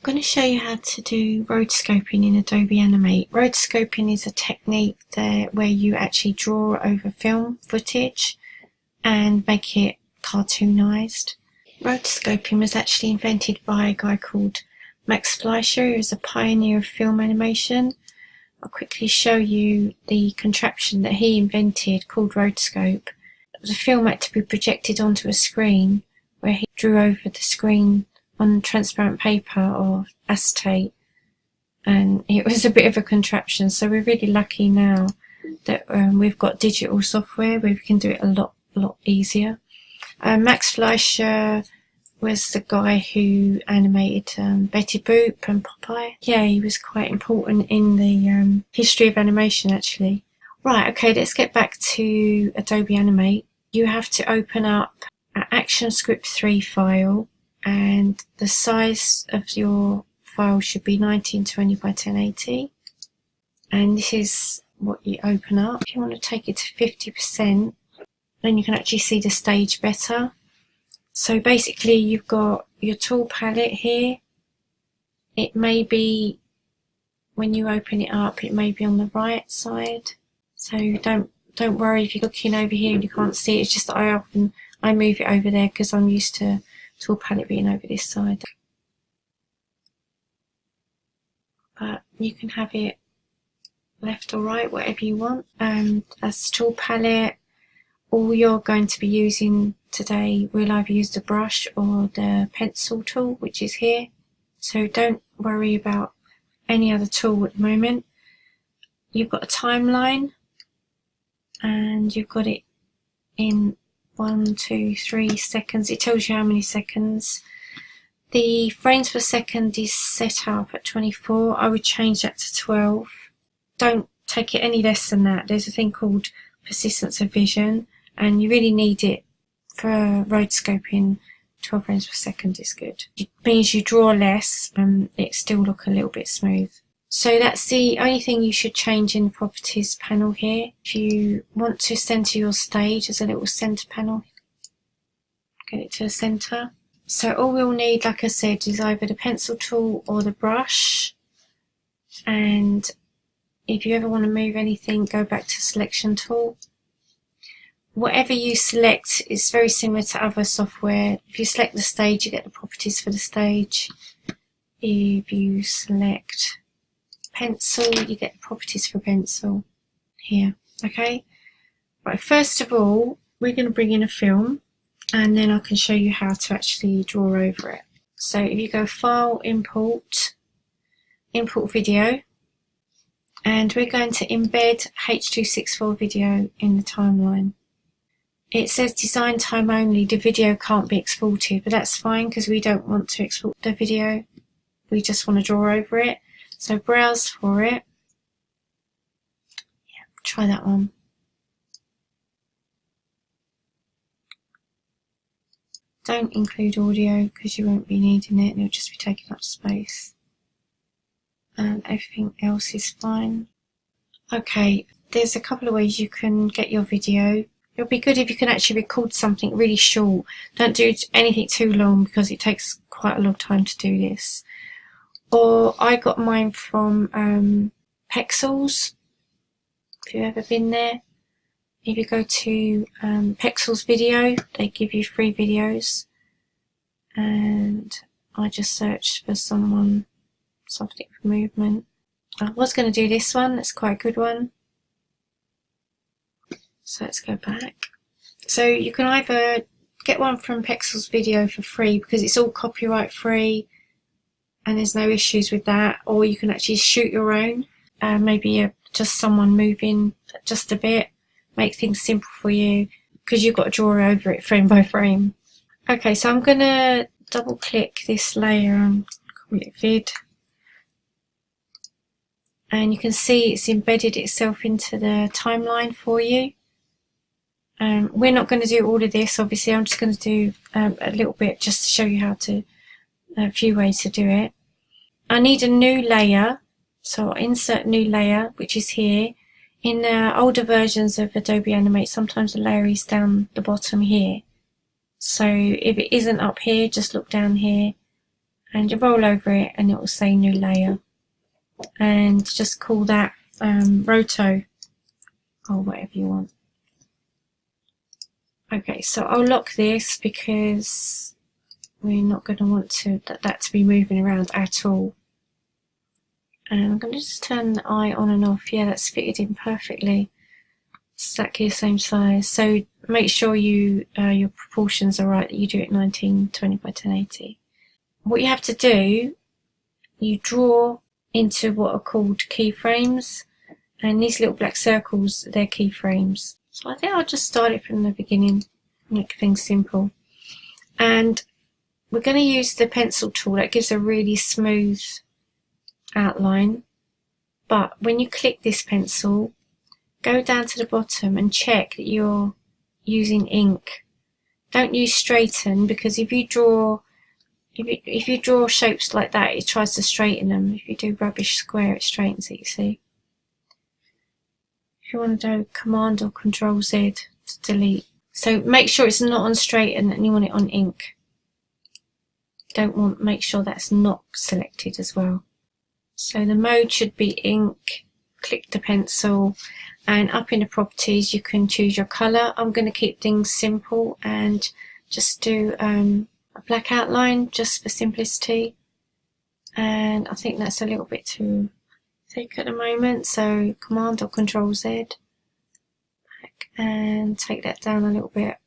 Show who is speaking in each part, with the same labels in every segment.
Speaker 1: going to show you how to do rotoscoping in Adobe Animate. Rotoscoping is a technique where you actually draw over film footage and make it cartoonized. Rotoscoping was actually invented by a guy called Max Fleischer, who was a pioneer of film animation. I'll quickly show you the contraption that he invented called rotoscope. The film had to be projected onto a screen where he drew over the screen on transparent paper or acetate, and it was a bit of a contraption, so we're really lucky now that we've got digital software where we can do it a lot easier. Max Fleischer was the guy who animated Betty Boop and Popeye. Yeah, he was quite important in the history of animation actually. Right, okay, let's get back to Adobe Animate. You have to open up an ActionScript 3 file, and the size of your file should be 1920 by 1080. And this is what you open up. If you want to take it to 50%, then you can actually see the stage better. So basically you've got your tool palette here. It may be, when you open it up, it may be on the right side. So don't worry if you're looking over here and you can't see it. It's just that I move it over there because I'm used to tool palette being over this side. But you can have it left or right, whatever you want. As tool palette, all you're going to be using today will either use the brush or the pencil tool, which is here. So don't worry about any other tool at the moment. You've got a timeline, and you've got it in 1, 2, 3 seconds. It tells you how many seconds. The frames per second is set up at 24. I would change that to 12. Don't take it any less than that. There's a thing called persistence of vision, and you really need it for rotoscoping. 12 frames per second is good. It means you draw less and it still look a little bit smooth. So that's the only thing you should change in the properties panel here. If you want to center your stage, there's a little center panel. Get it to the center. So all we'll need, like I said, is either the pencil tool or the brush. And if you ever want to move anything, go back to selection tool. Whatever you select is very similar to other software. If you select the stage, you get the properties for the stage. If you select pencil, you get the properties for pencil here. Okay, right, first of all we're going to bring in a film, and then I can show you how to actually draw over it. So if you go File, Import Video, and we're going to embed H.264 video in the timeline. It says design time only, the video can't be exported, but that's fine because we don't want to export the video, we just want to draw over it. So browse for it. Yeah, try that one. Don't include audio because you won't be needing it and it'll just be taking up space. And everything else is fine. Okay, there's a couple of ways you can get your video. It'll be good if you can actually record something really short. Don't do anything too long because it takes quite a long time to do this. Or I got mine from Pexels, if you've ever been there. If you go to Pexels Video, they give you free videos. And I just searched for something for movement. I was going to do this one, that's quite a good one. So let's go back. So you can either get one from Pexels Video for free because it's all copyright free and there's no issues with that, or you can actually shoot your own, maybe just someone moving just a bit, make things simple for you because you've got to draw over it frame by frame. Okay, so I'm going to double click this layer and call it vid, and you can see it's embedded itself into the timeline for you. We're not going to do all of this, obviously. I'm just going to do a little bit just to show you how to, a few ways to do it. I need a new layer, so I'll insert new layer, which is here. In older versions of Adobe Animate, sometimes the layer is down the bottom here. So if it isn't up here, just look down here and you roll over it and it will say new layer, and just call that roto or whatever you want. Okay, so I'll lock this because we're not going to want that to be moving around at all. And I'm going to just turn the eye on and off. Yeah, that's fitted in perfectly. Exactly the same size. So make sure your proportions are right, that you do it 1920 by 1080. What you have to do, you draw into what are called keyframes, and these little black circles, they're keyframes. So I think I'll just start it from the beginning, make things simple. And we're going to use the pencil tool. That gives a really smooth outline. But when you click this pencil, go down to the bottom and check that you're using ink. Don't use straighten, because if you draw shapes like that, it tries to straighten them. If you do rubbish square, it straightens it, you see. If you want to do Command or Control Z to delete. So make sure it's not on straighten and you want it on ink. Make sure that's not selected as well. So the mode should be ink. Click the pencil, and up in the properties you can choose your colour. I'm going to keep things simple and just do a black outline just for simplicity, and I think that's a little bit too thick at the moment, so Command or Control Z back and take that down a little bit.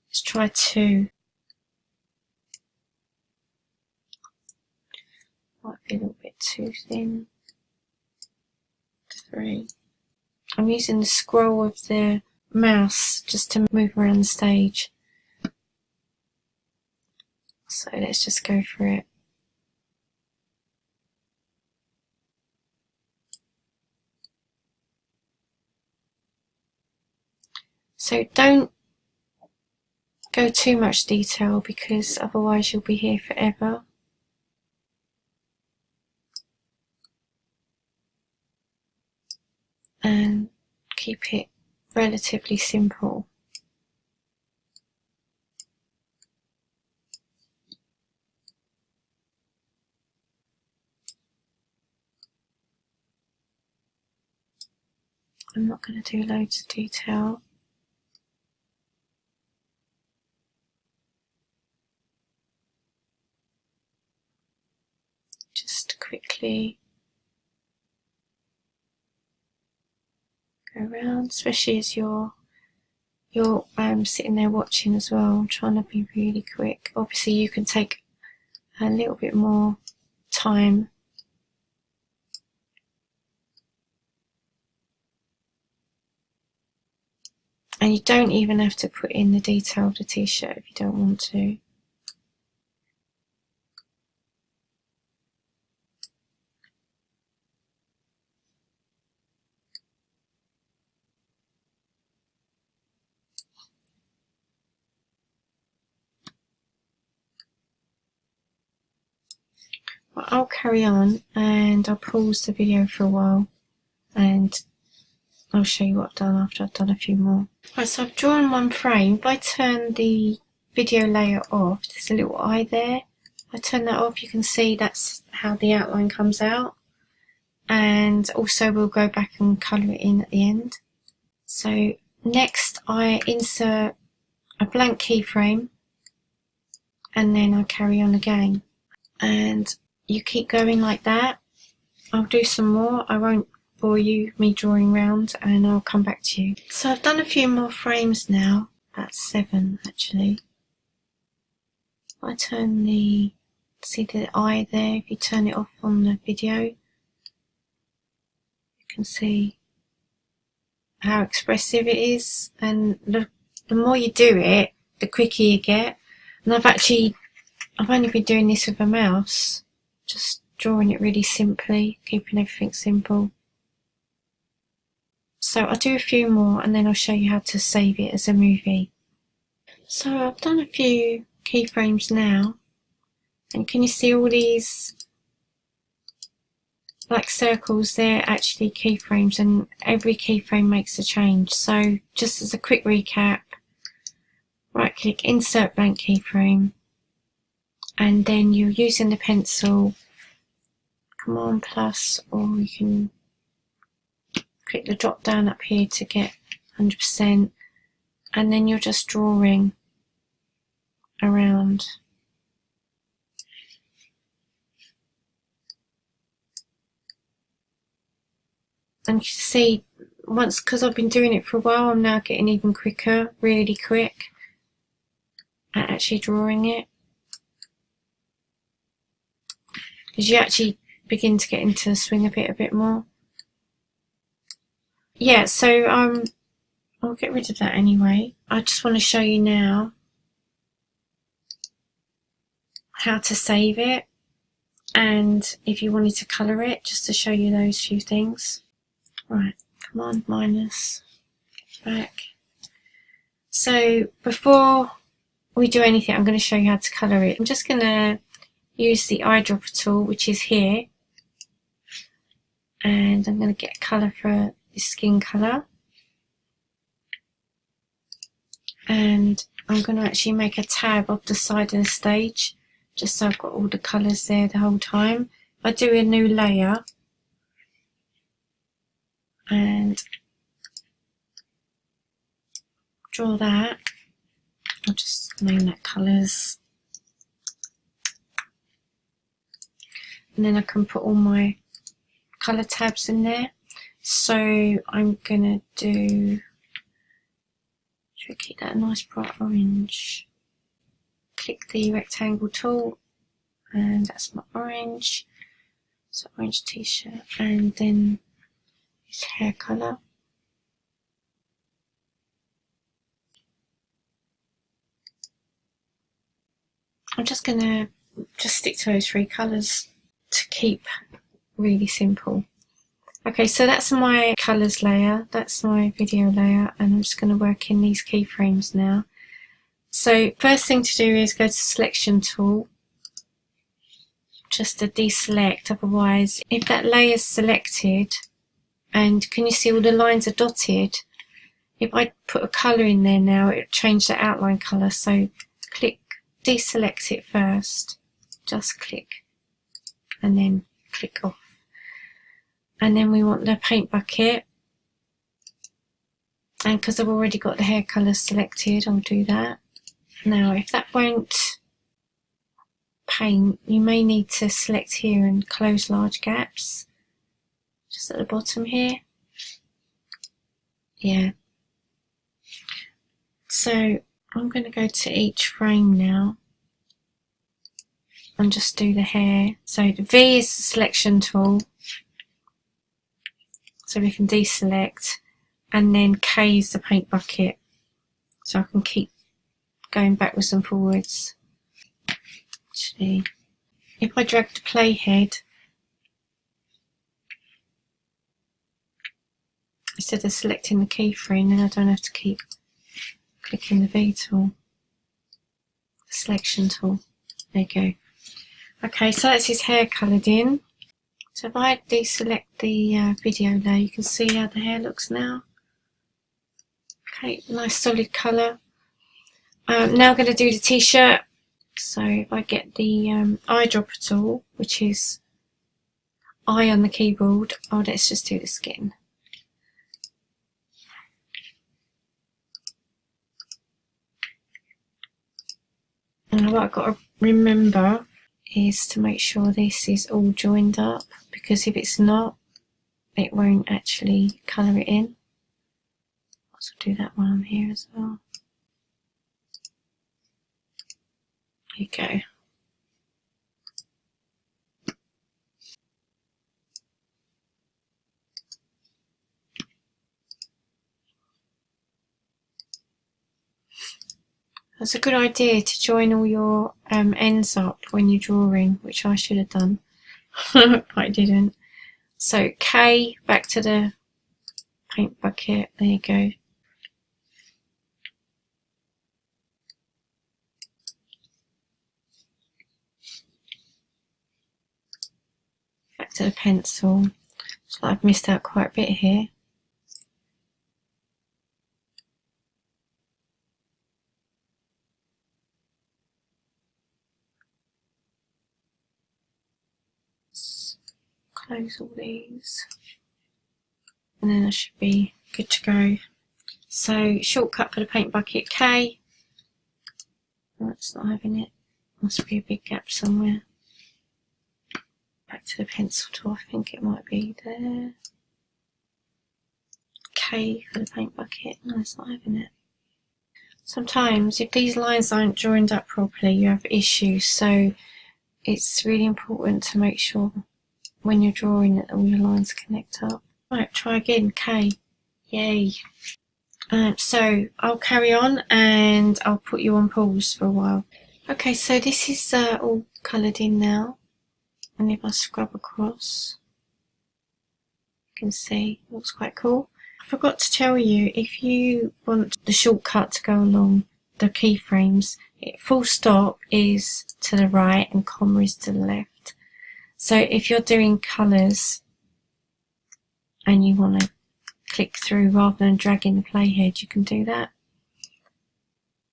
Speaker 1: Let's try 2. Might be a little bit too thin. 3. I'm using the scroll of the mouse just to move around the stage. So let's just go for it. So don't go too much detail, because otherwise you'll be here forever. And keep it relatively simple. I'm not going to do loads of detail. Just quickly go around, especially as you're sitting there watching as well. I'm trying to be really quick. Obviously you can take a little bit more time. And you don't even have to put in the detail of the t-shirt if you don't want to. Well, I'll carry on and I'll pause the video for a while and I'll show you what I've done after I've done a few more. Right, so I've drawn one frame. If I turn the video layer off, there's a little eye there. If I turn that off, you can see that's how the outline comes out. And also we'll go back and colour it in at the end. So next I insert a blank keyframe and then I carry on again. And you keep going like that. I'll do some more. I won't bore you me drawing round, and I'll come back to you. So I've done a few more frames now, about 7 actually. I turn see the eye there, if you turn it off on the video, you can see how expressive it is, and the more you do it, the quicker you get. And I've only been doing this with a mouse, just drawing it really simply, keeping everything simple. So I'll do a few more and then I'll show you how to save it as a movie. So I've done a few keyframes now, and can you see all these black circles? They're actually keyframes, and every keyframe makes a change. So just as a quick recap, right click, insert blank keyframe, and then you're using the pencil, Command plus, or you can click the drop down up here to get 100%, and then you're just drawing around. And you can see, once, because I've been doing it for a while, I'm now getting even quicker, really quick at actually drawing it, because you actually begin to get into the swing of it a bit more. Yeah, so I'll get rid of that anyway. I just want to show you now how to save it, and if you wanted to colour it, just to show you those few things. Right, Command minus, back. So before we do anything, I'm going to show you how to colour it. I'm just going to use the eyedropper tool, which is here, and I'm going to get a colour for the skin colour, and I'm going to actually make a tab off the side of the stage, just so I've got all the colours there the whole time. If I do a new layer and draw that, I'll just name that colours, and then I can put all my colour tabs in there. So I'm gonna do, should we keep that a nice bright orange? Click the rectangle tool, and that's my orange, so orange t-shirt, and then his hair colour. I'm just gonna stick to those three colours to keep really simple. Okay, so that's my colours layer, that's my video layer, and I'm just going to work in these keyframes now. So first thing to do is go to selection tool, just to deselect, otherwise if that layer is selected, and can you see all the lines are dotted, if I put a colour in there now, it will change the outline colour. So click, deselect it first, just click, and then click off. And then we want the paint bucket, and because I've already got the hair colour selected, I'll do that. Now if that won't paint, you may need to select here and close large gaps, just at the bottom here. Yeah. So I'm going to go to each frame now and just do the hair. So the V is the selection tool, so we can deselect, and then K is the paint bucket, so I can keep going backwards and forwards. Actually, if I drag the playhead, instead of selecting the keyframe, then I don't have to keep clicking the V tool, the selection tool. There you go. Okay, so that's his hair coloured in. So if I deselect the video layer, you can see how the hair looks now. Okay, nice solid colour. Now I'm going to do the t-shirt. So if I get the eyedropper tool, which is I on the keyboard, oh, let's just do the skin. And what I've got to remember is to make sure this is all joined up, because if it's not, it won't actually colour it in. I'll also do that while I'm here as well. There you go. That's a good idea to join all your ends up when you're drawing, which I should have done, but I didn't. So K, back to the paint bucket, there you go. Back to the pencil. So I've missed out quite a bit here. close all these, and then I should be good to go. So shortcut for the paint bucket K. That's not having it. Must be a big gap somewhere. Back to the pencil tool. I think it might be there. K for the paint bucket. No, it's not having it. Sometimes if these lines aren't joined up properly, you have issues. So it's really important to make sure when you're drawing that all your lines connect up. Right, try again. K. Yay. So I'll carry on and I'll put you on pause for a while. Okay, so this is all coloured in now, and if I scrub across, you can see it looks quite cool. I forgot to tell you, if you want the shortcut to go along the keyframes, full stop is to the right and comma is to the left. So if you're doing colours and you want to click through rather than dragging the playhead, you can do that.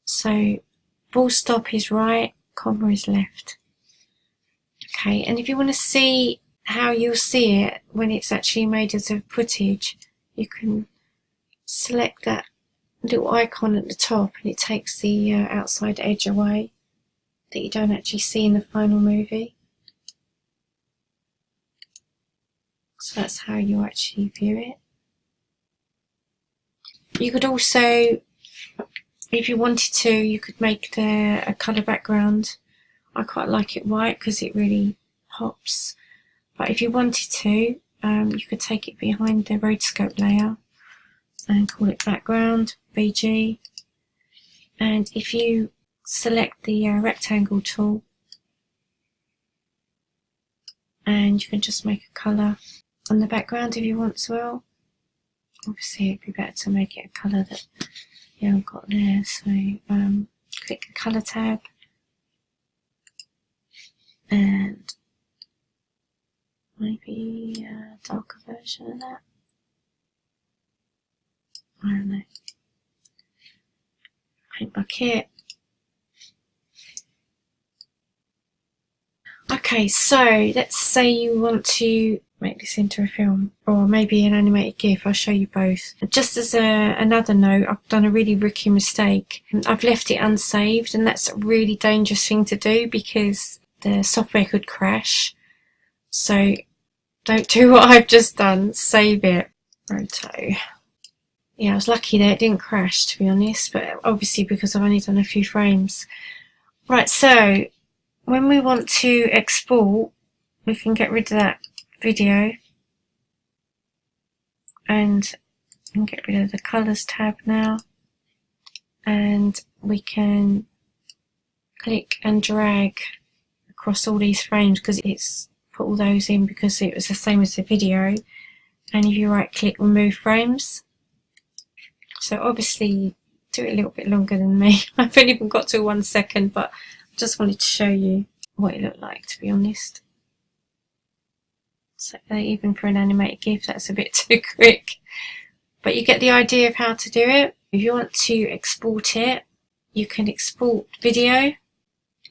Speaker 1: So full stop is right, comma is left. Okay, and if you want to see how you'll see it when it's actually made as a footage, you can select that little icon at the top and it takes the outside edge away that you don't actually see in the final movie. So that's how you actually view it. You could also, if you wanted to, you could make a colour background. I quite like it white because it really pops. But if you wanted to, you could take it behind the rotoscope layer and call it background, BG. And if you select the rectangle tool, and you can just make a colour on the background if you want as well. Obviously it'd be better to make it a colour that you haven't got there, so click the colour tab and maybe a darker version of that. I don't know. Paint bucket. Okay, so let's say you want to make this into a film or maybe an animated GIF. I'll show you both. Just as another note, I've done a really rookie mistake. I've left it unsaved, and that's a really dangerous thing to do because the software could crash. So don't do what I've just done. Save it. Roto. Yeah, I was lucky that it didn't crash, to be honest, but obviously because I've only done a few frames. Right, so when we want to export, we can get rid of that video and get rid of the colours tab now, and we can click and drag across all these frames because it's put all those in because it was the same as the video. And if you right click, remove frames. So obviously do it a little bit longer than me. I've only even got to 1 second, but I just wanted to show you what it looked like, to be honest. So even for an animated GIF, that's a bit too quick. But you get the idea of how to do it. If you want to export it, you can export video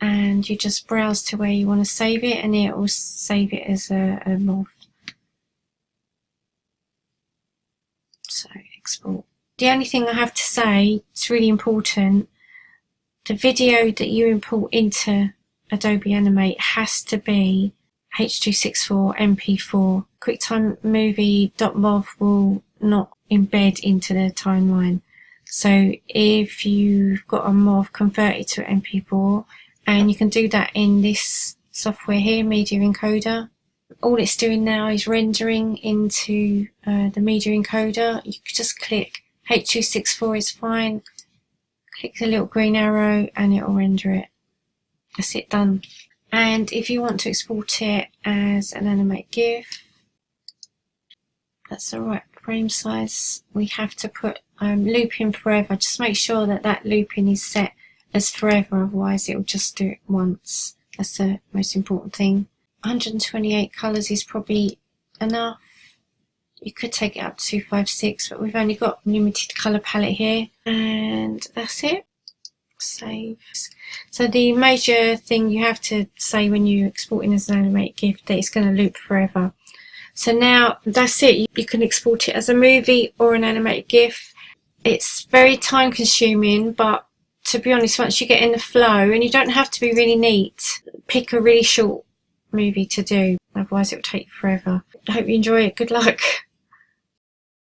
Speaker 1: and you just browse to where you want to save it, and it will save it as a MOV. So export. The only thing I have to say, it's really important, the video that you import into Adobe Animate has to be H.264 MP4. QuickTime Movie.mov will not embed into the timeline. So if you've got a MOV, convert it to MP4, and you can do that in this software here, Media Encoder. All it's doing now is rendering into the Media Encoder. You can just click H.264 is fine, click the little green arrow and it will render it. That's it, done. And if you want to export it as an animated GIF, that's the right frame size. We have to put looping forever. Just make sure that that looping is set as forever, otherwise it will just do it once. That's the most important thing. 128 colours is probably enough. You could take it up to 256, but we've only got limited colour palette here, and that's it. Save. So the major thing you have to say when you're exporting as an animated GIF, that it's going to loop forever. So now that's it. You can export it as a movie or an animated GIF. It's very time consuming, but to be honest, once you get in the flow, and you don't have to be really neat, pick a really short movie to do, otherwise it will take you forever. I hope you enjoy it. Good luck.